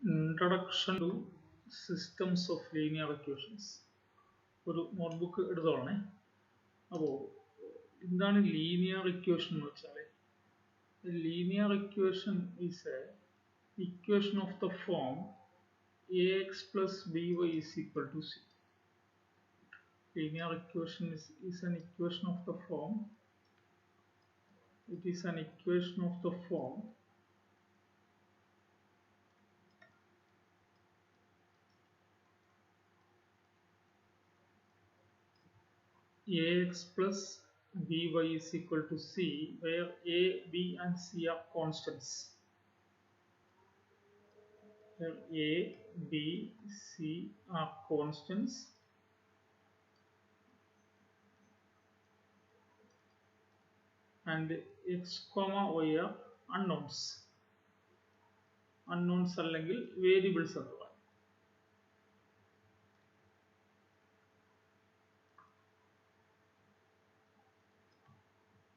Introduction to Systems of Linear Equations. ഒരു notebook എടുത്തോളണേ. അപ്പോൾ എന്താണ് ലീനിയർ ഇക്വേഷൻ എന്ന് വെച്ചാൽ, linear equation is A equation of the form ax plus by is equal to c. Linear equation is an equation of the form. It is an equation of the form ax plus by is equal to c, where a, b and c are constants. Where a, b, c are constants and x, y are unknowns. Unknowns അല്ലെങ്കിൽ variables എന്ന് പറയും.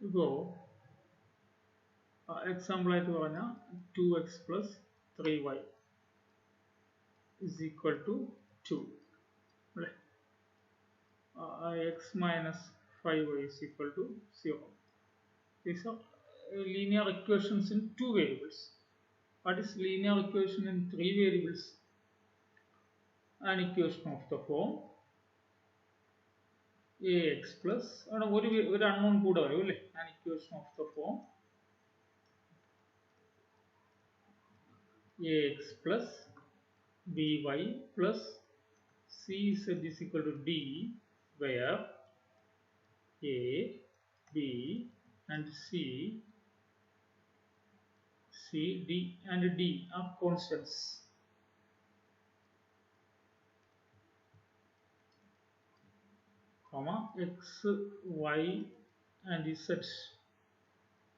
ഇപ്പോൾ example ആയിട്ട് പറഞ്ഞാൽ 2x plus 3y is equal to 2. അല്ലേ? x minus 5y is equal to 0. These are linear equations in two variables. What is linear equation in three variables? An equation of the form ax plus ഒരു unknown കൂടെ വരും അല്ലേ? An equation of the form ax plus by plus cz is equal to d, where a, b and c, d and d are constants. Comma x, y and z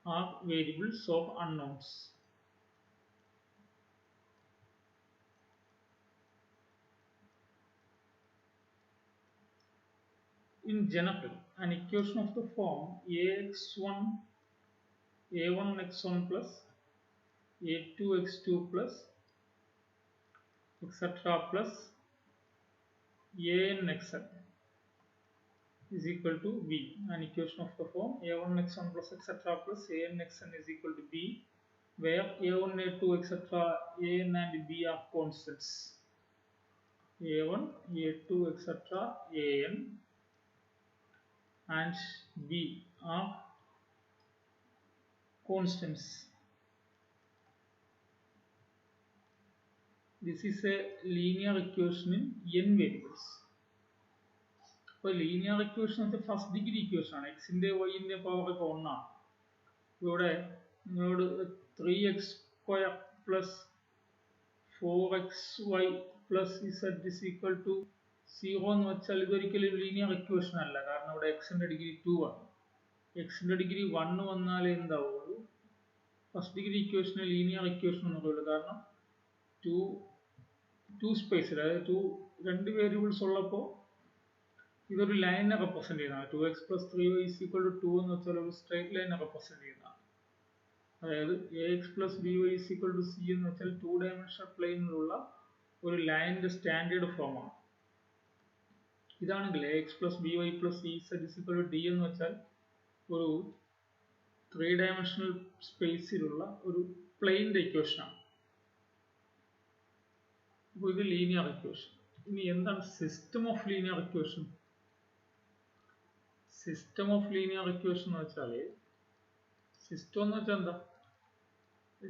are variables of unknowns. In general, an equation of the form a1x1 plus a2x2 plus etc. plus anxn is equal to b. An equation of the form a1x1 plus etc. plus anxn is equal to b, where a1, a2, etc., an and b are constants. a1, a2, etc., an and b are constants. This is a linear equation in n variables. അപ്പോൾ linear equation first degree equation ആണ്. എക്സിന്റെ വൈന്റെ power ഒക്കെ ഒന്നാണ്. ഇവിടെ നിങ്ങളോട് 3x² plus 4xy plus z is equal to 0 എന്ന് വെച്ചാൽ ഇതൊരിക്കലും ലീനിയർ ഇക്വേഷൻ അല്ല. കാരണം ഇവിടെ എക്സിന്റെ ഡിഗ്രി 2 ആണ്. എക്സിന്റെ ഡിഗ്രി 1 വന്നാലേ എന്താവുള്ളൂ ഫസ്റ്റ് ഡിഗ്രി ഇക്വേഷന് ലീനിയർ ഇക്വേഷൻ എന്ന് പറയുള്ളൂ. കാരണം ടു സ്പേസിൽ, അതായത് രണ്ട് വേരിയബിൾസ് ഉള്ളപ്പോൾ ഇതൊരു ലൈനെ റെപ്രസെന്റ് ചെയ്യുന്നതാണ്. 2x plus 3y is equal to 2 എന്ന് വെച്ചാൽ ഒരു സ്ട്രേറ്റ് ലൈനെ റെപ്രസെന്റ് ചെയ്യുന്നതാണ്. അതായത് ax plus by is equal to c എന്ന് വെച്ചാൽ 2 dimensional പ്ലെയിനിലുള്ള ഒരു ലൈനിന്റെ സ്റ്റാൻഡേർഡ് ഫോമാണ്. ഇതാണെങ്കിൽ ax plus by plus ez is equal to d എന്ന് വെച്ചാൽ ഒരു 3 dimensional സ്പേസിലുള്ള ഒരു പ്ലെയിനിന്റെ ഇക്വേഷനാണ്. അപ്പോൾ ഇത് ലീനിയർ ഇക്വേഷൻ. ഇനി എന്താണ് system of linear equation? System of linear equation എന്ന് വെച്ചാൽ, സിസ്റ്റം എന്ന് വെച്ചാൽ എന്താ,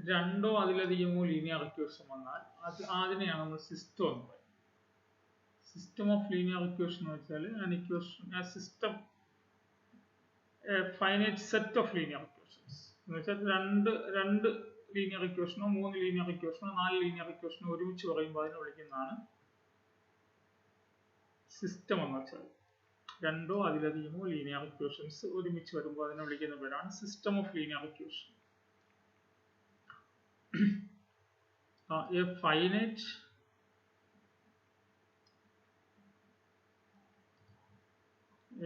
രണ്ടോ അതിലധികമോ ലീനിയർ ഇക്വേഷൻ വന്നാൽ അതിനെയാണ് നമ്മൾ സിസ്റ്റം എന്ന് പറയുന്നത്. സിസ്റ്റം ഓഫ് ലീനിയർ ഇക്വേഷൻ എന്ന് വെച്ചാൽ an equation, a system, a finite set of linear equations എന്ന് വെച്ചാൽ രണ്ട് ലീനിയർ ഇക്വേഷനോ 3 ലീനിയർ ഇക്വേഷനോ 4 ലീനിയർ ഇക്വേഷനോ ഒരുമിച്ച് പറയുമ്പോൾ അതിനെ വിളിക്കുന്നതാണ് സിസ്റ്റം എന്ന് വെച്ചാൽ. രണ്ടോ അതിലധികമോ ലീനിയർ ഇക്വേഷൻസ് ഒരുമിച്ച് വരുമ്പോൾ അതിനെ വിളിക്കുന്ന പേരാണ് system of linear equation.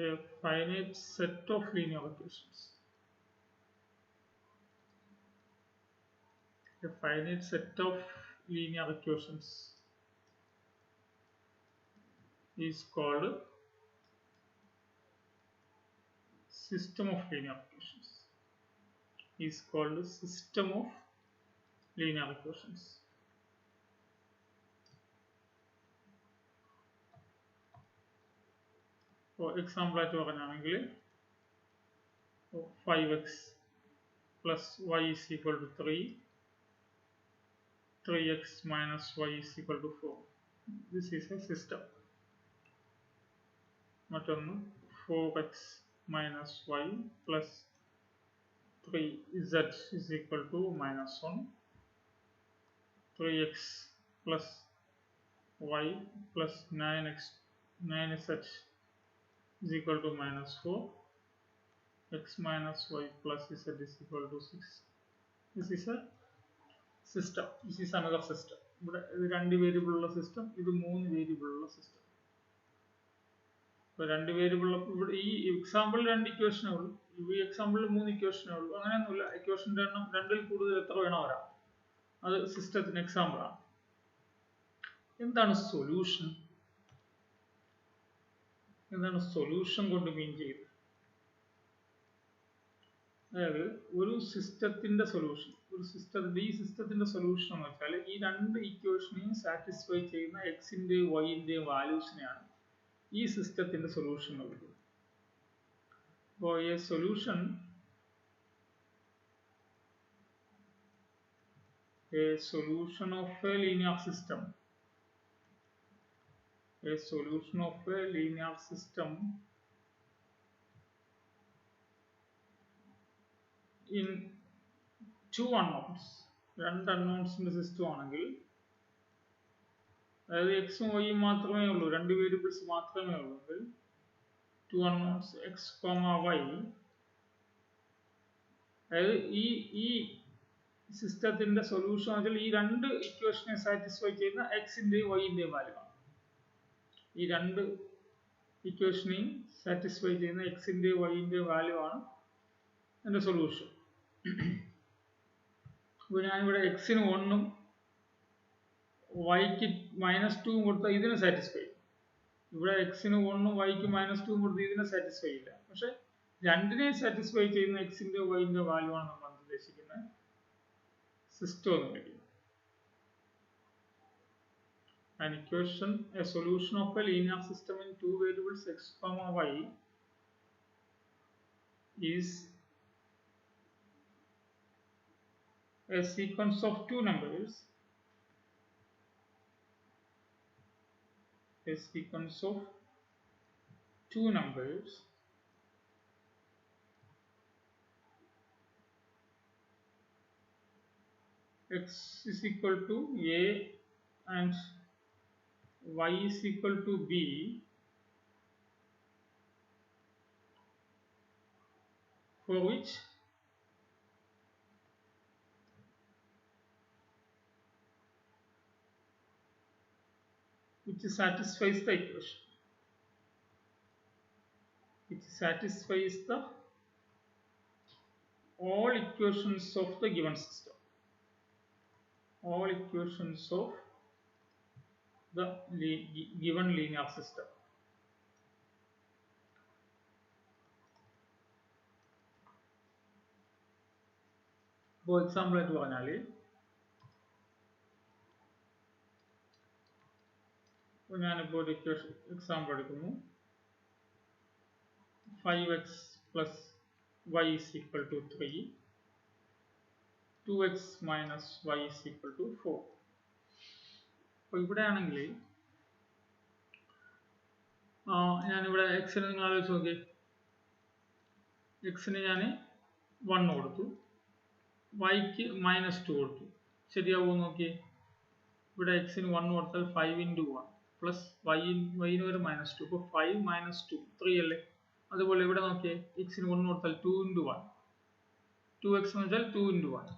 A finite set of linear equations. A finite set of linear equations is called system of linear equations. Is called system of linear equations. For example, ആയിട്ട് പറഞ്ഞാണെങ്കിൽ 5x plus y is equal to 3, 3x minus y is equal to 4. This is a system. മറ്റൊന്ന് 4x minus y plus 3z is equal to minus 1, 3x plus y plus 9z is equal to minus 4, x minus y plus z is equal to 6. This is a system. This is another system. ഇവിടെ ഇത് 2 variable ഉള്ള system, ഇത് 3 variable ഉള്ള system. ഇപ്പോൾ 2 variable ഇവിടെ ഈ എക്സാമ്പിളിൽ 2 ഇക്വേഷനേ ഉള്ളൂ, ഈ എക്സാമ്പിളിൽ 3 ഇക്വേഷനേ ഉള്ളൂ. അങ്ങനെയൊന്നുമില്ല, ഇക്വേഷൻ്റെ എണ്ണം 2-ൽ കൂടുതൽ എത്ര വേണോ വരാം. അത് സിസ്റ്റത്തിന് എക്സാമ്പിളാണ്. എന്താണ് സൊല്യൂഷൻ? എന്താണ് സൊല്യൂഷൻ കൊണ്ട് മീൻ ചെയ്യുന്നത്? അതായത് ഒരു സിസ്റ്റത്തിന്റെ സൊല്യൂഷൻ, ഈ സിസ്റ്റത്തിന്റെ സൊല്യൂഷൻ എന്ന് വെച്ചാൽ ഈ 2 ഇക്വേഷനെയും സാറ്റിസ്ഫൈ ചെയ്യുന്ന എക്സിന്റെയും വൈന്റെയും വാല്യൂസിനെയാണ് ഈ സിസ്റ്റത്തിന്റെ സൊല്യൂഷൻ എന്ന് വിളിക്കുന്നത്. അപ്പോൾ A solution of A linear system, a solution of a linear system in 2 unknowns. 2 unknowns in the system ആണെങ്കിൽ, അതായത് എക്സും വൈയും മാത്രമേ ഉള്ളൂ, 2 വേരിയബിൾസ് മാത്രമേ ഉള്ളൂ. 2 unknowns x, y. അതായത് ഈ സിസ്റ്റത്തിന്റെ സൊല്യൂഷൻ ആണെങ്കിൽ ഈ 2 ഇക്വേഷനെ സാറ്റിസ്ഫൈ ചെയ്യുന്ന എക്സിന്റെയും വൈന്റെയും വാല്യൂ ആണ്. ഈ 2 ഇക്വേഷനെയും സാറ്റിസ്ഫൈ ചെയ്യുന്ന എക്സിന്റെയും വൈന്റെയും വാല്യൂ ആണ് എൻ്റെ സൊല്യൂഷൻ. അപ്പോൾ ഞാനിവിടെ എക്സിന് 1-ഉം വൈക്ക് -2 കൊടുത്താൽ ഇതിനെ സാറ്റിസ്ഫൈ ചെയ്യും. ഇവിടെ എക്സിന് 1-ഉം വൈക്ക് -2 കൊടുത്ത് ഇതിനെ സാറ്റിസ്ഫൈ ചെയ്യില്ല. പക്ഷെ 2-നെയും സാറ്റിസ്ഫൈ ചെയ്യുന്ന എക്സിന്റെ വൈന്റെ വാല്യൂ ആണ് നമ്മൾ ഉദ്ദേശിക്കുന്ന സിസ്റ്റം എന്ന് വിളിക്കുന്നത്. An equation, a solution of a linear system in 2 variables x, y is a sequence of 2 numbers. A sequence of 2 numbers x is equal to a and y is equal to b, for which satisfies the equation. It satisfies the all equations of the given system. All equations of the given linear system. For example ആയിട്ട് പറഞ്ഞാൽ, ഞാനിപ്പോൾ ഒരു example എടുക്കുന്നു. 5x plus y is equal to 3, 2x minus y is equal to 4. അപ്പോൾ ഇവിടെ ആണെങ്കിൽ ഞാനിവിടെ എക്സിന് നിങ്ങൾ ആലോചിച്ച് നോക്കി, എക്സിന് ഞാൻ 1 കൊടുത്തു, വൈക്ക് -2 കൊടുത്തു. ശരിയാവുമോ നോക്കി. ഇവിടെ എക്സിന് 1 കൊടുത്താൽ 5 × 1 പ്ലസ് വൈന് ഒരു -2, ഇപ്പോൾ 5 - 2 3 അല്ലേ. അതുപോലെ ഇവിടെ നോക്കിയേ, എക്സിന് 1 കൊടുത്താൽ 2 × 1, 2x എന്ന് വെച്ചാൽ 2 × 1.